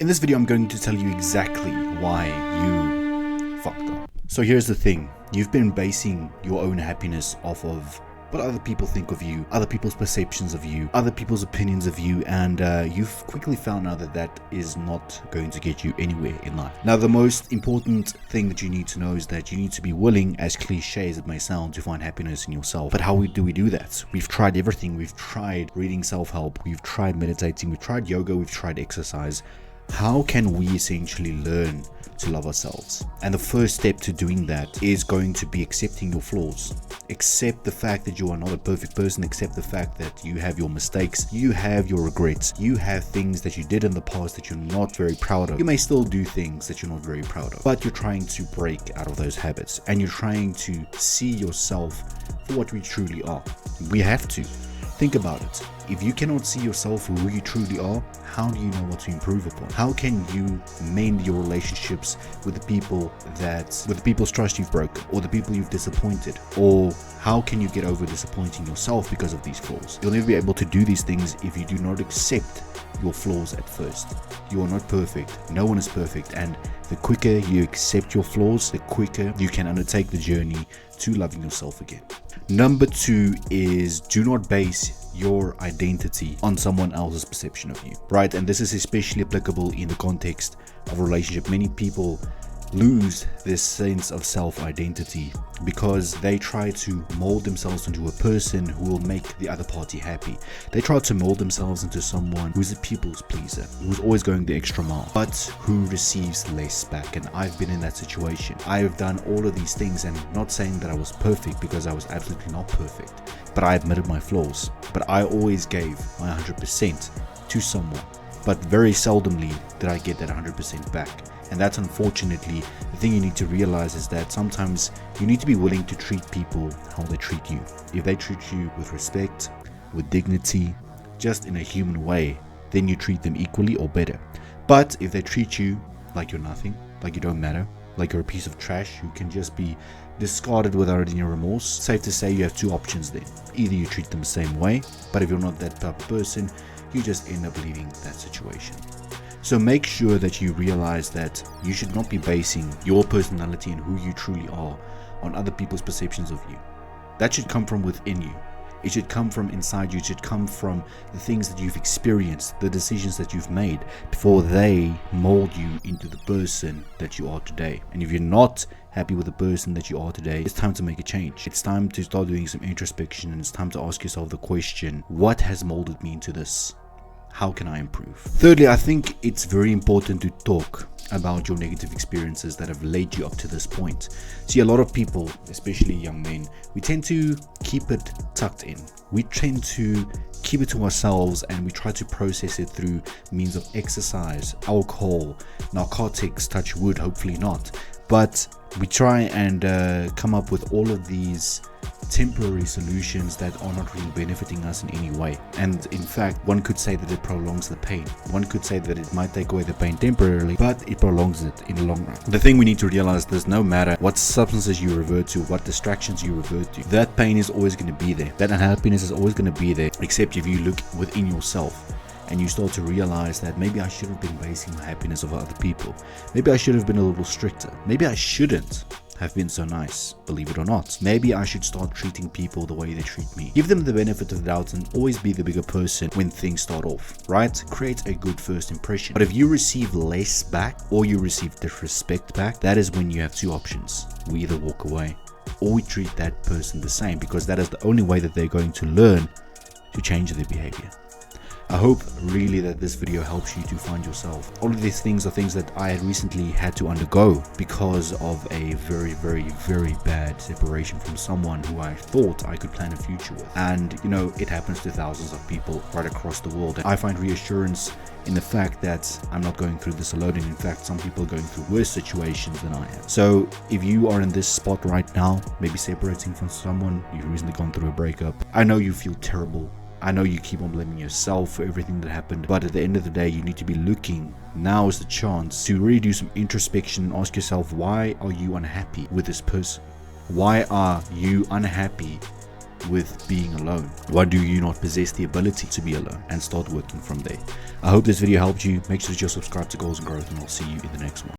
In this video, I'm going to tell you exactly why you fucked up. So here's the thing. You've been basing your own happiness off of what other people think of you, other people's perceptions of you, other people's opinions of you, and you've quickly found out that that is not going to get you anywhere in life. Now, the most important thing that you need to know is that you need to be willing, as cliche as it may sound, to find happiness in yourself. But how do we do that? We've tried everything. We've tried reading self-help, we've tried meditating, we've tried yoga, we've tried exercise. How can we essentially learn to love ourselves? And the first step to doing that is going to be accepting your flaws. Accept the fact that you are not a perfect person. Accept the fact that you have your mistakes, you have your regrets, you have things that you did in the past that you're not very proud of. You may still do things that you're not very proud of, but you're trying to break out of those habits and you're trying to see yourself for what we truly are. We have to. Think about it. If you cannot see yourself for who you truly are, how do you know what to improve upon? How can you mend your relationships with the people's trust you've broken, or the people you've disappointed? Or how can you get over disappointing yourself because of these flaws? You'll never be able to do these things if you do not accept your flaws at first. You are not perfect. No one is perfect. And the quicker you accept your flaws, the quicker you can undertake the journey to loving yourself again. Number 2 is do not base your identity on someone else's perception of you, right? And this is especially applicable in the context of a relationship. Many people lose this sense of self-identity because they try to mold themselves into a person who will make the other party happy. They try to mold themselves into someone who's a people's pleaser, who's always going the extra mile, but who receives less back. And I've been in that situation. I've done all of these things, and not saying that I was perfect, because I was absolutely not perfect, but I admitted my flaws. But I always gave my 100% to someone, but very seldomly did I get that 100% back. And that's unfortunately the thing you need to realize, is that sometimes you need to be willing to treat people how they treat you. If they treat you with respect, with dignity, just in a human way, then you treat them equally or better. But if they treat you like you're nothing, like you don't matter, like you're a piece of trash who can just be discarded without any remorse, safe to say you have two options then. Either you treat them the same way, but if you're not that type of person, you just end up leaving that situation. So make sure that you realize that you should not be basing your personality and who you truly are on other people's perceptions of you. That should come from within you. It should come from inside you. It should come from the things that you've experienced, the decisions that you've made, before they mold you into the person that you are today. And if you're not happy with the person that you are today, it's time to make a change. It's time to start doing some introspection, and it's time to ask yourself the question, what has molded me into this? How can I improve? Thirdly, I think it's very important to talk about your negative experiences that have led you up to this point. See, a lot of people, especially young men, we tend to keep it tucked in. We tend to keep it to ourselves, and we try to process it through means of exercise, alcohol, narcotics, touch wood, hopefully not. But we try and come up with all of these temporary solutions that are not really benefiting us in any way. And in fact, one could say that it prolongs the pain. One could say that it might take away the pain temporarily, but it prolongs it in the long run. The thing we need to realize is, no matter what substances you revert to, what distractions you revert to, that pain is always going to be there. That unhappiness is always going to be there, except if you look within yourself and you start to realize that maybe I should have been basing my happiness on other people. Maybe I should have been a little stricter. Maybe I shouldn't have been so nice, believe it or not. Maybe I should start treating people the way they treat me. Give them the benefit of the doubt and always be the bigger person when things start off, right? Create a good first impression. But if you receive less back, or you receive disrespect back, that is when you have two options. We either walk away, or we treat that person the same, because that is the only way that they're going to learn to change their behavior. I hope really that this video helps you to find yourself. All of these things are things that I had recently had to undergo because of a very, very, very bad separation from someone who I thought I could plan a future with. And you know, it happens to thousands of people right across the world. And I find reassurance in the fact that I'm not going through this alone, and in fact some people are going through worse situations than I am. So if you are in this spot right now, maybe separating from someone, you've recently gone through a breakup, I know you feel terrible. I know you keep on blaming yourself for everything that happened, but at the end of the day, you need to be looking. Now is the chance to really do some introspection and ask yourself, why are you unhappy with this person? Why are you unhappy with being alone? Why do you not possess the ability to be alone and start working from there? I hope this video helped you. Make sure that you're subscribed to Goals and Growth, and I'll see you in the next one.